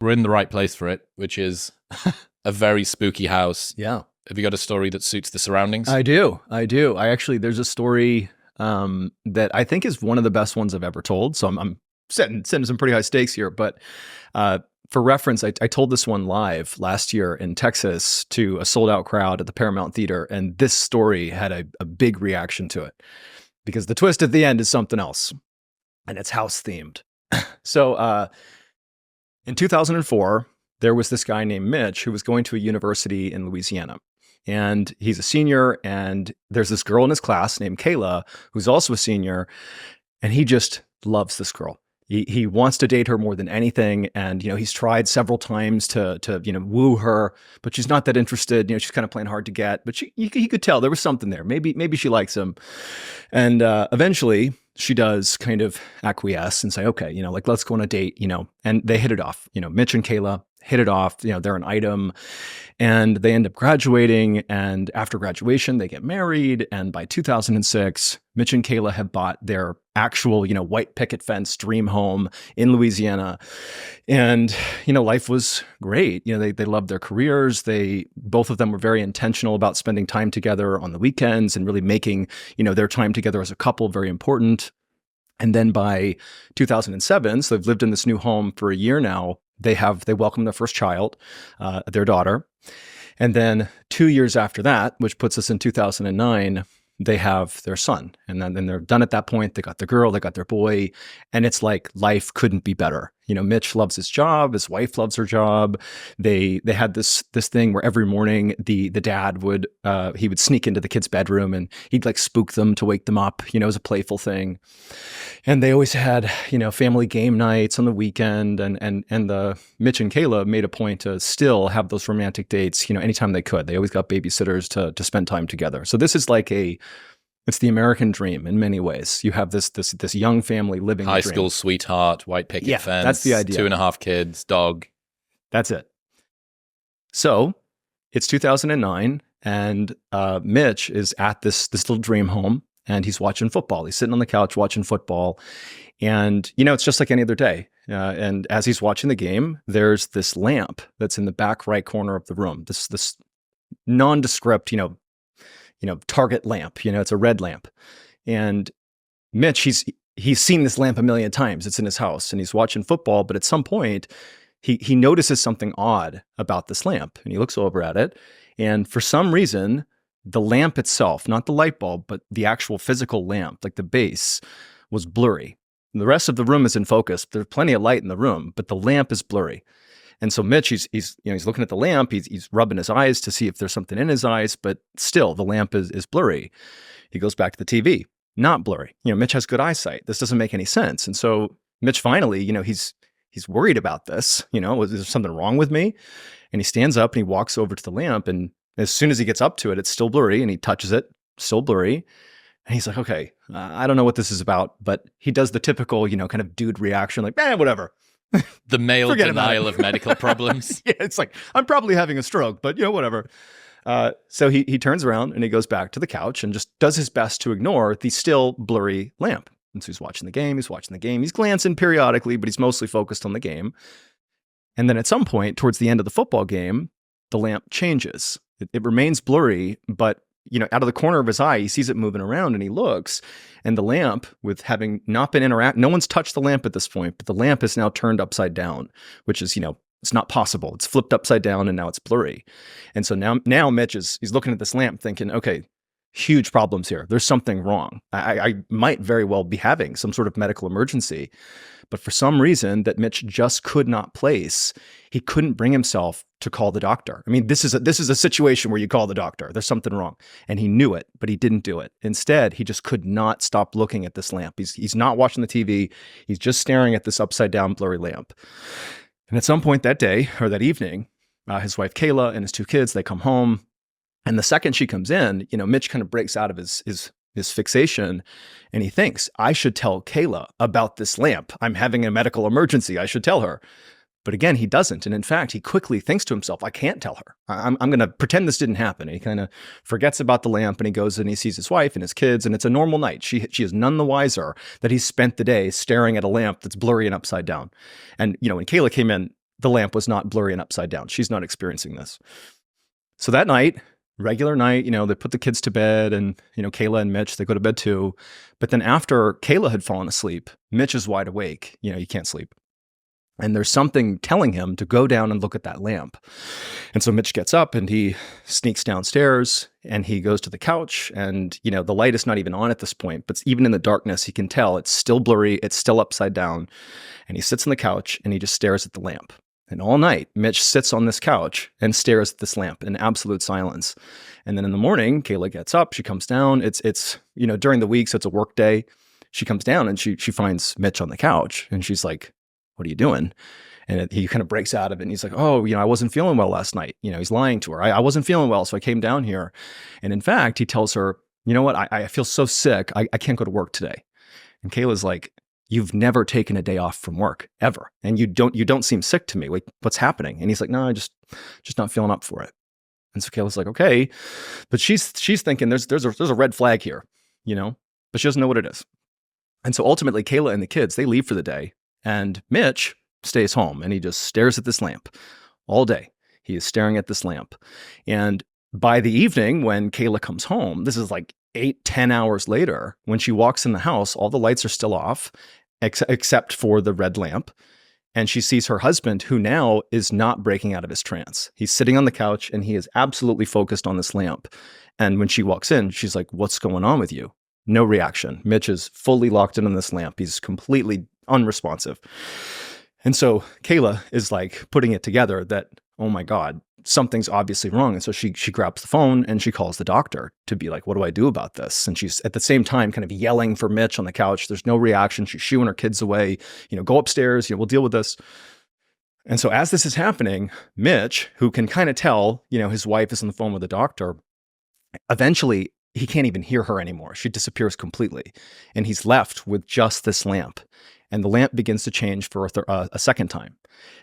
we're in the right place for it, which is a very spooky house. Yeah. Have you got a story that suits the surroundings? I do. I actually, there's a story that I think is one of the best ones I've ever told. So I'm setting some pretty high stakes here. But for reference, I told this one live last year in Texas to a sold out crowd at the Paramount Theater. And this story had a big reaction to it because the twist at the end is something else, and it's house themed. So in 2004, there was this guy named Mitch who was going to a university in Louisiana. And he's a senior, and there's this girl in his class named Kayla, who's also a senior, and he just loves this girl. He wants to date her more than anything, and he's tried several times to woo her, but she's not that interested. She's kind of playing hard to get, but he could tell there was something there. Maybe she likes him, and eventually she does kind of acquiesce and say, okay, let's go on a date, and they hit it off. Mitch and Kayla hit it off. They're an item, and they end up graduating. And after graduation, they get married. And by 2006, Mitch and Kayla have bought their actual, white picket fence dream home in Louisiana. And, life was great. They loved their careers. Both of them were very intentional about spending time together on the weekends and really making, their time together as a couple very important. And then by 2007, so they've lived in this new home for a year now, they welcome their first child, their daughter. And then 2 years after that, which puts us in 2009, they have their son. And then they're done at that point. They got their girl, they got their boy. And it's like life couldn't be better. Mitch loves his job. His wife loves her job. They had this thing where every morning the dad would sneak into the kids' bedroom and he'd like spook them to wake them up, as a playful thing. And they always had, family game nights on the weekend. And the Mitch and Kayla made a point to still have those romantic dates, anytime they could. They always got babysitters to spend time together. So this is like it's the American dream in many ways. You have this young family living high the dream. school sweetheart, white picket fence. That's the idea. 2.5 kids, dog. That's it. So it's 2009, and Mitch is at this little dream home, and he's watching football. He's sitting on the couch watching football, and it's just like any other day. And as he's watching the game, there's this lamp that's in the back right corner of the room. This nondescript, target lamp. It's a red lamp, and Mitch, he's seen this lamp a million times. It's in his house, and he's watching football. But at some point, he notices something odd about this lamp, and he looks over at it, and for some reason, the lamp itself, not the light bulb, but the actual physical lamp, like the base, was blurry. The rest of the room is in focus. There's plenty of light in the room, but the lamp is blurry. And so Mitch, he's looking at the lamp. He's rubbing his eyes to see if there's something in his eyes, but still the lamp is blurry. He goes back to the TV, not blurry. Mitch has good eyesight. This doesn't make any sense. And so Mitch finally, he's worried about this. Is there something wrong with me? And he stands up and he walks over to the lamp. And as soon as he gets up to it, it's still blurry. And he touches it, still blurry. And he's like, okay, I don't know what this is about. But he does the typical, kind of dude reaction, like, whatever. The male denial of medical problems. Yeah, it's like, I'm probably having a stroke, but whatever. So he turns around and he goes back to the couch and just does his best to ignore the still blurry lamp. And so he's watching the game. He's glancing periodically, but he's mostly focused on the game. And then at some point towards the end of the football game, the lamp changes. It remains blurry, but out of the corner of his eye, he sees it moving around and he looks, and the lamp, with having not been no one's touched the lamp at this point, but the lamp is now turned upside down, which is, it's not possible. It's flipped upside down and now it's blurry. And so now Mitch he's looking at this lamp thinking, okay, huge problems here. There's something wrong. I might very well be having some sort of medical emergency. But for some reason that Mitch just could not place, he couldn't bring himself to call the doctor. I mean, this is a situation where you call the doctor. There's something wrong. And he knew it, but he didn't do it. Instead, he just could not stop looking at this lamp. He's not watching the TV. He's just staring at this upside down blurry lamp. And at some point that day or that evening, his wife Kayla and his 2 kids, they come home. And the second she comes in, Mitch kind of breaks out of his fixation, and he thinks, I should tell Kayla about this lamp. I'm having a medical emergency. I should tell her. But again, he doesn't. And in fact, he quickly thinks to himself, I can't tell her. I'm going to pretend this didn't happen. And he kind of forgets about the lamp, and he goes and he sees his wife and his kids, and it's a normal night. She is none the wiser that he's spent the day staring at a lamp that's blurry and upside down. And, when Kayla came in the lamp was not blurry and upside down. She's not experiencing this. So that night, regular night, they put the kids to bed, and, Kayla and Mitch, they go to bed too. But then after Kayla had fallen asleep, Mitch is wide awake. You can't sleep. And there's something telling him to go down and look at that lamp. And so Mitch gets up and he sneaks downstairs and he goes to the couch, and, the light is not even on at this point, but even in the darkness, he can tell it's still blurry. It's still upside down. And he sits on the couch and he just stares at the lamp. And all night, Mitch sits on this couch and stares at this lamp in absolute silence. And then in the morning, Kayla gets up, she comes down. It's during the week, so it's a work day. She comes down and she finds Mitch on the couch, and she's like, "What are you doing?" And he kind of breaks out of it, and he's like, "Oh, I wasn't feeling well last night." He's lying to her. I wasn't feeling well, so I came down here. And in fact, he tells her, "You know what? I feel so sick. I can't go to work today." And Kayla's like, "You've never taken a day off from work ever, and you don't seem sick to me. Like, what's happening?" And he's like, "No, I just not feeling up for it." And so Kayla's like, "Okay," but she's thinking there's a red flag here, but she doesn't know what it is. And so ultimately, Kayla and the kids, they leave for the day, and Mitch stays home, and he just stares at this lamp all day. He is staring at this lamp, and by the evening, when Kayla comes home, this is like 8-10 hours later, when she walks in the house, all the lights are still off, except for the red lamp. And she sees her husband, who now is not breaking out of his trance. He's sitting on the couch and he is absolutely focused on this lamp. And when she walks in, she's like, "What's going on with you?" No reaction. Mitch is fully locked in on this lamp. He's completely unresponsive. And so Kayla is like putting it together that, oh my God, something's obviously wrong. And so she grabs the phone and she calls the doctor to be like, "What do I do about this?" And she's at the same time kind of yelling for Mitch on the couch. There's no reaction. She's shooing her kids away, "Go upstairs, we'll deal with this." And so as this is happening, Mitch, who can kind of tell, his wife is on the phone with the doctor, eventually he can't even hear her anymore. She disappears completely. And he's left with just this lamp. And the lamp begins to change for a second time.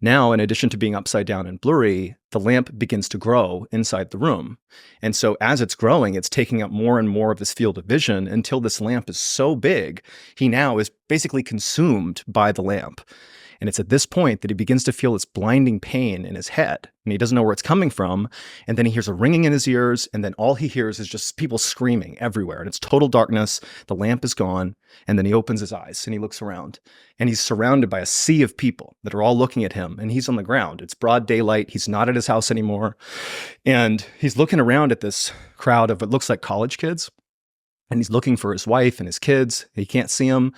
Now, in addition to being upside down and blurry, the lamp begins to grow inside the room. And so as it's growing, it's taking up more and more of his field of vision until this lamp is so big, he now is basically consumed by the lamp. And it's at this point that he begins to feel this blinding pain in his head, and he doesn't know where it's coming from. And then he hears a ringing in his ears, and then all he hears is just people screaming everywhere. And it's total darkness. The lamp is gone. And then he opens his eyes and he looks around, and he's surrounded by a sea of people that are all looking at him, and he's on the ground. It's broad daylight. He's not at his house anymore. And he's looking around at this crowd of what looks like college kids. And he's looking for his wife and his kids. He can't see them.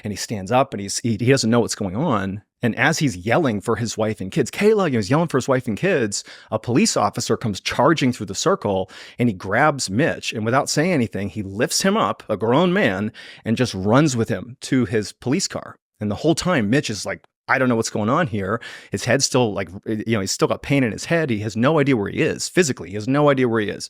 And he stands up and he doesn't know what's going on. And as he's yelling for his wife and kids, Kayla, he's yelling for his wife and kids, a police officer comes charging through the circle, and he grabs Mitch. And without saying anything, he lifts him up, a grown man, and just runs with him to his police car. And the whole time, Mitch is like, "I don't know what's going on here." His head's still like, he's still got pain in his head. He has no idea where he is physically. He has no idea where he is.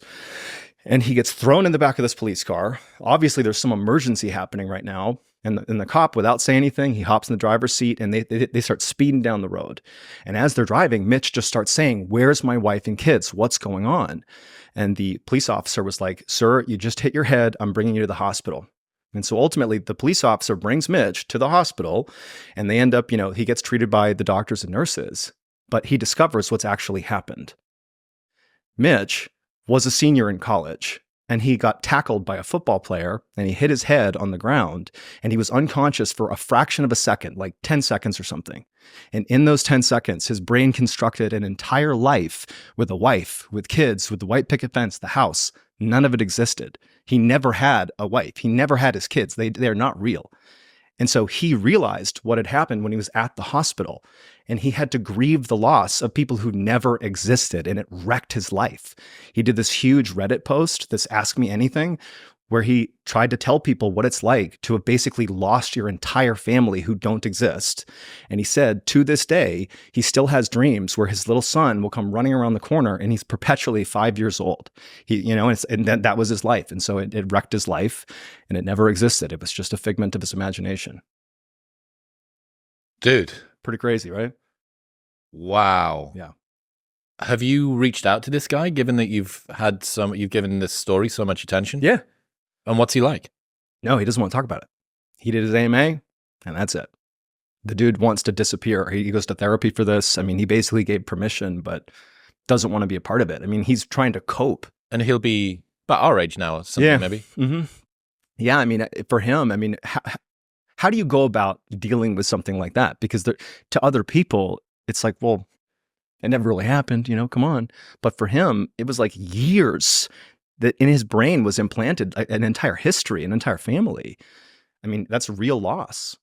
And he gets thrown in the back of this police car. Obviously, there's some emergency happening right now. And the cop, without saying anything, he hops in the driver's seat, and they start speeding down the road. And as they're driving, Mitch just starts saying, "Where's my wife and kids? What's going on?" And the police officer was like, "Sir, you just hit your head. I'm bringing you to the hospital." And so ultimately, the police officer brings Mitch to the hospital, and they end up, he gets treated by the doctors and nurses, but he discovers what's actually happened. Mitch was a senior in college, and he got tackled by a football player, and he hit his head on the ground, and he was unconscious for a fraction of a second, like 10 seconds or something. And in those 10 seconds, his brain constructed an entire life with a wife, with kids, with the white picket fence, the house. None of it existed. He never had a wife. He never had his kids. They're not real. And so he realized what had happened when he was at the hospital, and he had to grieve the loss of people who never existed, and it wrecked his life. He did this huge Reddit post, this Ask Me Anything, where he tried to tell people what it's like to have basically lost your entire family who don't exist. And he said, to this day, he still has dreams where his little son will come running around the corner, and he's perpetually 5 years old. And that was his life. And so it wrecked his life, and it never existed. It was just a figment of his imagination. Dude. Pretty crazy, right? Wow. Yeah. Have you reached out to this guy, given that you've given this story so much attention? Yeah. And what's he like? No, he doesn't want to talk about it. He did his AMA, and that's it. The dude wants to disappear. He goes to therapy for this. I mean, he basically gave permission, but doesn't want to be a part of it. I mean, he's trying to cope. And he'll be about our age now or something, maybe. Mm-hmm. Yeah, I mean, for him, I mean, how do you go about dealing with something like that? Because to other people, it's like, well, it never really happened, come on. But for him, it was like years that in his brain was implanted an entire history, an entire family. I mean, that's real loss.